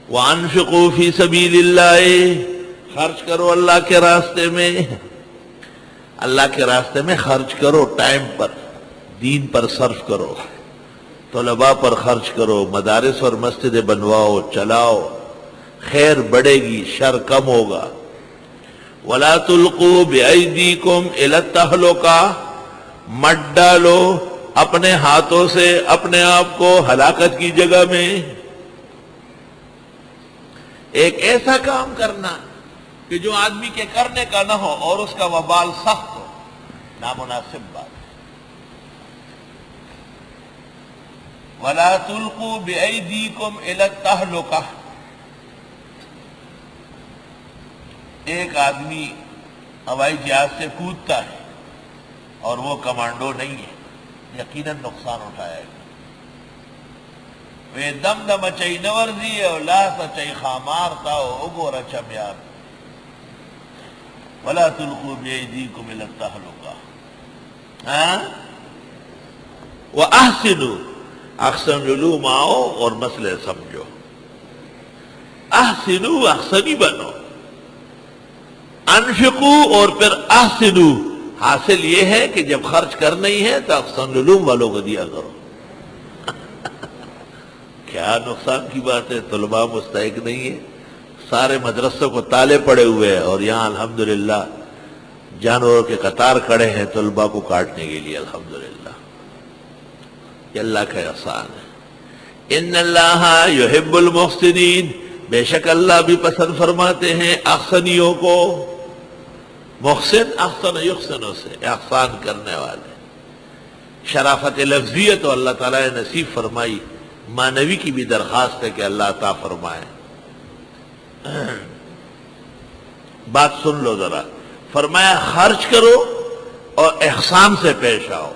وَأَنفِقُوا فِي سَبِيلِ اللَّهِ، خرچ کرو اللہ کے راستے میں، اللہ کے راستے میں خرچ کرو، ٹائم پر، دین پر صرف کرو، طلباء پر خرچ کرو، مدارس اور مسجدیں بنواؤ، چلاؤ، خیر بڑھے گی، شر کم ہوگا۔ وَلَا تُلْقُوا بِأَيْدِيكُمْ إِلَى التَّهْلُكَةِ، مت ڈالو اپنے ہاتھوں سے اپنے آپ کو ہلاکت کی جگہ میں۔ ایک ایسا کام کرنا کہ جو آدمی کے کرنے کا نہ ہو اور اس کا وبال سخت ہو، نامناسب بات ہے۔ وَلَا تُلْقُوا بِأَيْدِيكُمْ إِلَى التَّهْلُكَةِ، ایک آدمی ہوائی جہاز سے کودتا ہے اور وہ کمانڈو نہیں ہے، یقیناً نقصان اٹھائے گا۔ وہ دم دم چئی نورزی ہے اور لاس چئی خامار تھا اگور چمیار۔ وَلَا تُلْقُوا بِأَيْدِيكُمْ إِلَى التَّهْلُكَةِ، وَأَحْسِنُوا، احسن علوم آؤ اور مسئلے سمجھو، احسنوا احسنی بنو، انفقوا اور پھر احسنوا، حاصل یہ ہے کہ جب خرچ کرنا ہی ہے تو احسن علوم والوں کو دیا کرو۔ کیا نقصان کی بات ہے، طلباء مستحق نہیں ہے، سارے مدرسوں کو تالے پڑے ہوئے ہیں اور یہاں الحمدللہ جانوروں کے قطار کھڑے ہیں طلباء کو کاٹنے کے لیے، الحمدللہ، یہ اللہ کا احسان ہے۔ ان اللہ یحب المحسنین، بے شک اللہ بھی پسند فرماتے ہیں احسنیوں کو۔ محسن احسن یحسن سے احسان کرنے والے، شرافت لفظیہ تو اللہ تعالیٰ نے نصیب فرمائی، معنوی کی بھی درخواست ہے کہ اللہ عطا فرمائے۔ بات سن لو ذرا، فرمایا خرچ کرو اور احسان سے پیش آؤ،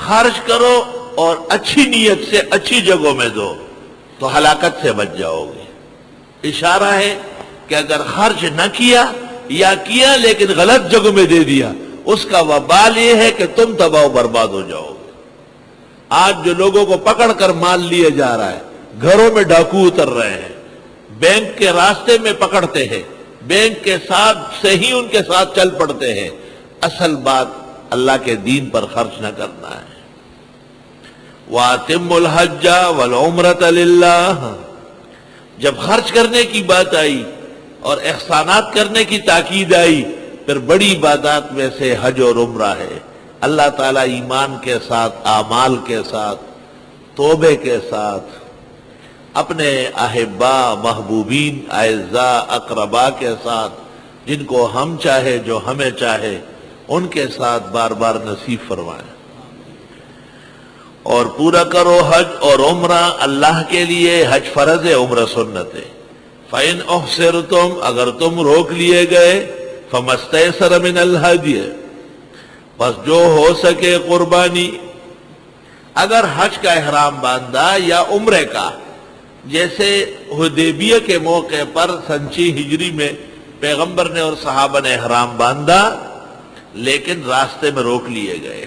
خرچ کرو اور اچھی نیت سے اچھی جگہوں میں دو تو ہلاکت سے بچ جاؤ گے۔ اشارہ ہے کہ اگر خرچ نہ کیا یا کیا لیکن غلط جگہ میں دے دیا، اس کا وبال یہ ہے کہ تم تباہ و برباد ہو جاؤ گے۔ آج جو لوگوں کو پکڑ کر مال لیے جا رہا ہے، گھروں میں ڈاکو اتر رہے ہیں، بینک کے راستے میں پکڑتے ہیں، بینک کے ساتھ سے ہی ان کے ساتھ چل پڑتے ہیں، اصل بات اللہ کے دین پر خرچ نہ کرنا ہے۔ وَأَتِمُّوا الْحَجَّ وَالْعُمْرَةَ لِلَّهِ، جب خرچ کرنے کی بات آئی اور احسانات کرنے کی تاکید آئی، پھر بڑی عبادات میں سے حج اور عمرہ ہے۔ اللہ تعالیٰ ایمان کے ساتھ، اعمال کے ساتھ، توبے کے ساتھ، اپنے احبا، محبوبین، اعزاء، اقربا کے ساتھ، جن کو ہم چاہے، جو ہمیں چاہے، ان کے ساتھ بار بار نصیب فرمائے۔ اور پورا کرو حج اور عمرہ اللہ کے لیے، حج فرض ہے، عمرہ سنت ہے۔ فَإِنْ أُحْصِرْتُمْ، اگر تم روک لیے گئے، فَمَا اسْتَيْسَرَ مِنَ الْهَدْيِ، بس جو ہو سکے قربانی۔ اگر حج کا احرام باندھا یا عمرے کا، جیسے حدیبیہ کے موقع پر سن 6 ہجری میں پیغمبر نے اور صحابہ نے احرام باندھا لیکن راستے میں روک لیے گئے۔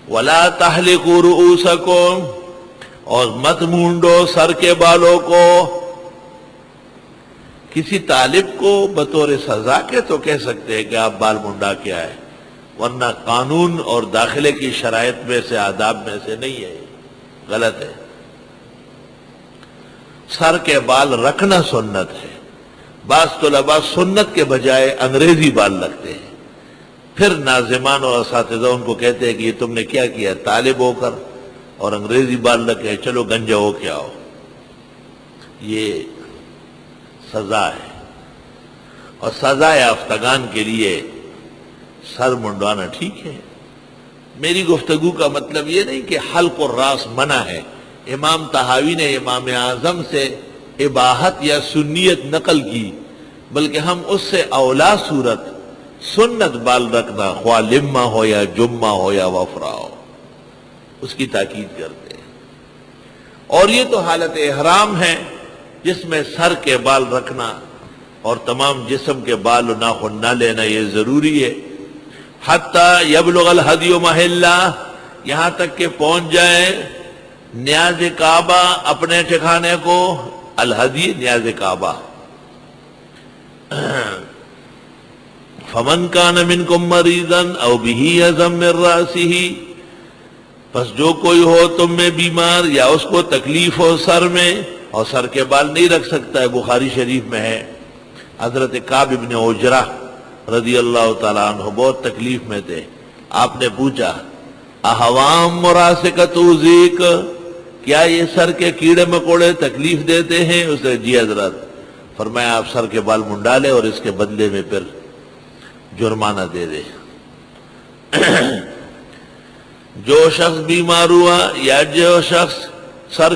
وَلَا تَحْلِقُوا رُؤُوسَكُمْ، اور مت مونڈو سر کے بالوں کو۔ کسی طالب کو بطور سزا کے تو کہہ سکتے ہیں کہ آپ بال منڈا کے آئے، ورنہ قانون اور داخلے کی شرائط میں سے، آداب میں سے نہیں ہے، غلط ہے۔ سر کے بال رکھنا سنت ہے۔ بعض طلباء سنت کے بجائے انگریزی بال رکھتے ہیں، پھر ناظمان اور اساتذہ ان کو کہتے ہیں کہ یہ تم نے کیا کیا، طالب ہو کر اور انگریزی بال رکھے، چلو گنجا ہو کے آؤ۔ یہ سزا ہے، اور سزا یافتگان کے لیے سر منڈوانا ٹھیک ہے۔ میری گفتگو کا مطلب یہ نہیں کہ حلق الراس منع ہے۔ امام طحاوی نے امام اعظم سے اباحت یا سنیت نقل کی، بلکہ ہم اس سے اولا صورت سنت بال رکھنا، خواہ لمہ ہو یا جمہ ہو یا وفرا ہو، اس کی تاکید کرتے ہیں۔ اور یہ تو حالت احرام ہے جس میں سر کے بال رکھنا اور تمام جسم کے بال و ناخن نہ لینا یہ ضروری ہے۔ حتیٰ یبلغ الہدی محلہ، یہاں تک کہ پہنچ جائے نیاز کعبہ اپنے ٹھکانے کو، الہدی نیاز کعبہ. فمن کان منکم مریضا او بہ اذی من راسہ، پس جو کوئی ہو تم میں بیمار یا اس کو تکلیف ہو سر میں، اور سر کے بال نہیں رکھ سکتا ہے، بخاری شریف میں ہے. حضرت کعب ابن عجرہ رضی اللہ تعالیٰ عنہ بہت تکلیف میں تھے. آپ نے پوچھا احوام مراسکۃ تؤذیک، کیا یہ سر کے کیڑے مکوڑے تکلیف دیتے ہیں؟ اس نے جی حضرت. فرمایا آپ سر کے بال منڈا لیں اور اس کے بدلے میں پھر جرمانہ دے دے. جو شخص بیمار ہوا یا جو شخص سر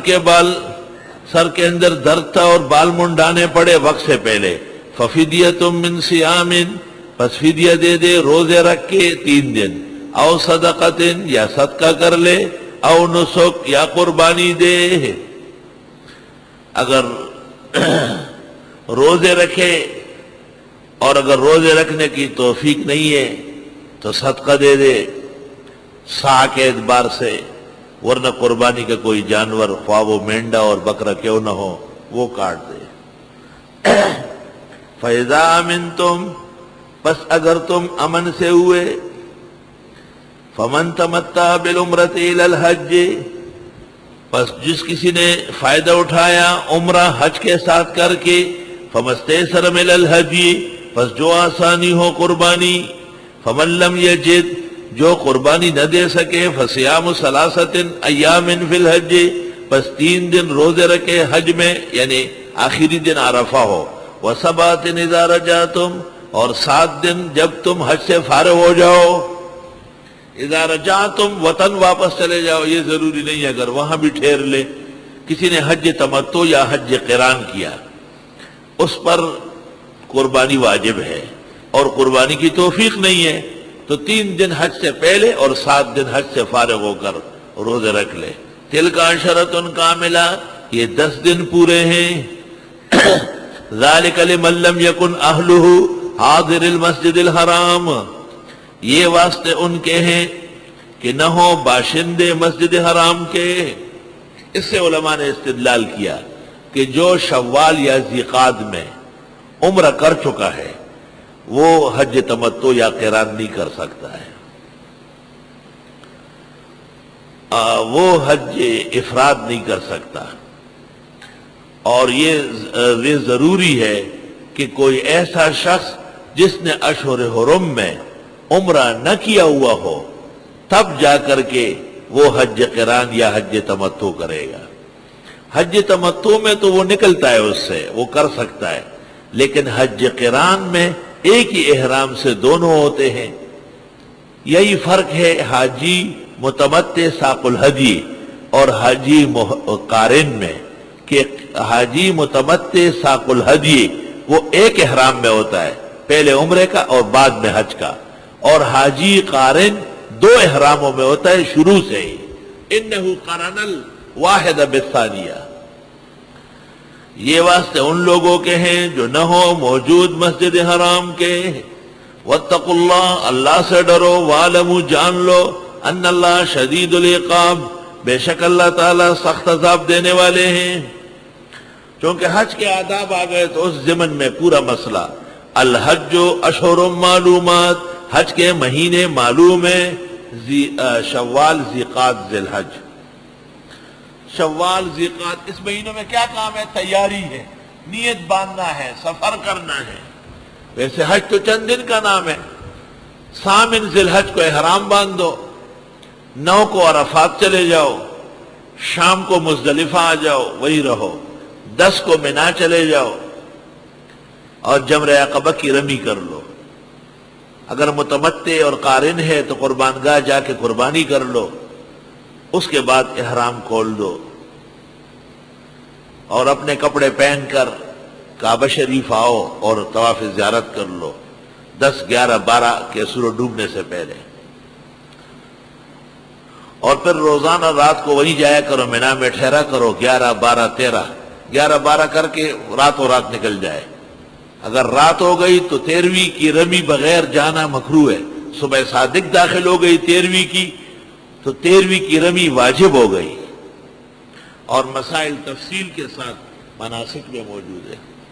کے اندر درد تھا اور بال منڈانے پڑے وقت سے پہلے، ففدیۃ من صیام، پس فدیہ دے دے روزے رکھ کے 3 دن، او صدقۃ یا صدقہ کر لے، او نسک یا قربانی دے. اگر روزے رکھے اور اگر روزے رکھنے کی توفیق نہیں ہے تو صدقہ دے دے سا کے اعتبار سے، ورنہ قربانی کا کوئی جانور، خواہ وہ مینڈا اور بکرا کیوں نہ ہو، وہ کاٹ دے. فَإِذَا أَمِنْتُمْ، پس اگر تم امن سے ہوئے، فَمَنْ تَمَتَّعَ بِالْعُمْرَةِ إِلَى الْحَجِّ، پس جس کسی نے فائدہ اٹھایا عمرہ حج کے ساتھ کر کے، فَمَا اسْتَيْسَرَ مِنَ الْحَدْيِ، پس جو آسانی ہو قربانی، فَمَنْ لَمْ يَجِدْ، جو قربانی نہ دے سکے، فَصِيَامُ ثَلَاثَةٍ أَيَّامٍ فِي الْحَجِّ، پس 3 دن روزے رکھے حج میں، یعنی آخری دن عرفہ ہو، وَسَبْعَةٍ إِذَا رَجَعْتُمْ، اور 7 دن جب تم حج سے فارغ ہو جاؤ. اذا رجعتم، وطن واپس چلے جاؤ، یہ ضروری نہیں اگر وہاں بھی ٹھہر لے. کسی نے حج تمتع یا حج قران کیا، اس پر قربانی واجب ہے اور قربانی کی توفیق نہیں ہے، تو 3 دن حج سے پہلے اور 7 دن حج سے فارغ ہو کر روزے رکھ لے. تلک عشرۃ کاملہ، یہ 10 دن پورے ہیں. ذالک لمن لم یکن اہلہ حاضر المسجد الحرام، یہ واسطے ان کے ہیں کہ نہ ہو باشندے مسجد حرام کے. اس سے علماء نے استدلال کیا کہ جو شوال یا ذیقعد میں عمرہ کر چکا ہے وہ حج تمتع یا قران نہیں کر سکتا ہے، وہ حج افراد نہیں کر سکتا. اور یہ ضروری ہے کہ کوئی ایسا شخص جس نے اشہر حرم میں عمرہ نہ کیا ہوا ہو تب جا کر کے وہ حج قران یا حج تمتع کرے گا. حج تمتع میں تو وہ نکلتا ہے اس سے، وہ کر سکتا ہے، لیکن حج قران میں ایک ہی احرام سے دونوں ہوتے ہیں. یہی فرق ہے حاجی متمتع ساق الہدی اور حاجی قارن میں، کہ حاجی متمتع ساق الہدی وہ ایک احرام میں ہوتا ہے، پہلے عمرے کا اور بعد میں حج کا، اور حاجی قارن 2 احراموں میں ہوتا ہے شروع سے ہی. انہ قرن الواحد بالثانیہ. یہ واسطے ان لوگوں کے ہیں جو نہ ہو موجود مسجد حرام کے. واتقوا اللہ، اللہ سے ڈرو، وَاعْلَمُوا، جان لو، ان اللہ شدید العقاب، بے شک اللہ تعالیٰ سخت عذاب دینے والے ہیں. چونکہ حج کے آداب آ گئے تو اس ضمن میں پورا مسئلہ الحج اشہر معلومات، حج کے مہینے معلوم ہیں، شوال، ذیقعد، ذی الحج. شوال، ذیقعد، اس مہینوں میں کیا کام ہے؟ تیاری ہے، نیت باندھنا ہے، سفر کرنا ہے. ویسے حج تو چند دن کا نام ہے. 8 ذی الحج کو احرام باندھ دو، 9 کو عرفات چلے جاؤ، شام کو مزدلفہ آ جاؤ، وہی رہو، 10 کو منا چلے جاؤ اور جمرہ عقبہ کی رمی کر لو. اگر متمتع اور قارن ہے تو قربان گاہ جا کے قربانی کر لو، اس کے بعد احرام کھول دو اور اپنے کپڑے پہن کر کعبہ شریف آؤ اور طواف زیارت کر لو 10، 11، 12 کے سورج ڈوبنے سے پہلے. اور پھر روزانہ رات کو وہیں جایا کرو، مینا میں ٹھہرا کرو، 11، 12، 13، 11، 12 کر کے راتوں رات نکل جائے. اگر رات ہو گئی تو 13ویں کی رمی بغیر جانا مکروہ ہے. صبح صادق داخل ہو گئی 13ویں کی تو 13ویں کی رمی واجب ہو گئی. اور مسائل تفصیل کے ساتھ مناسک میں موجود ہے۔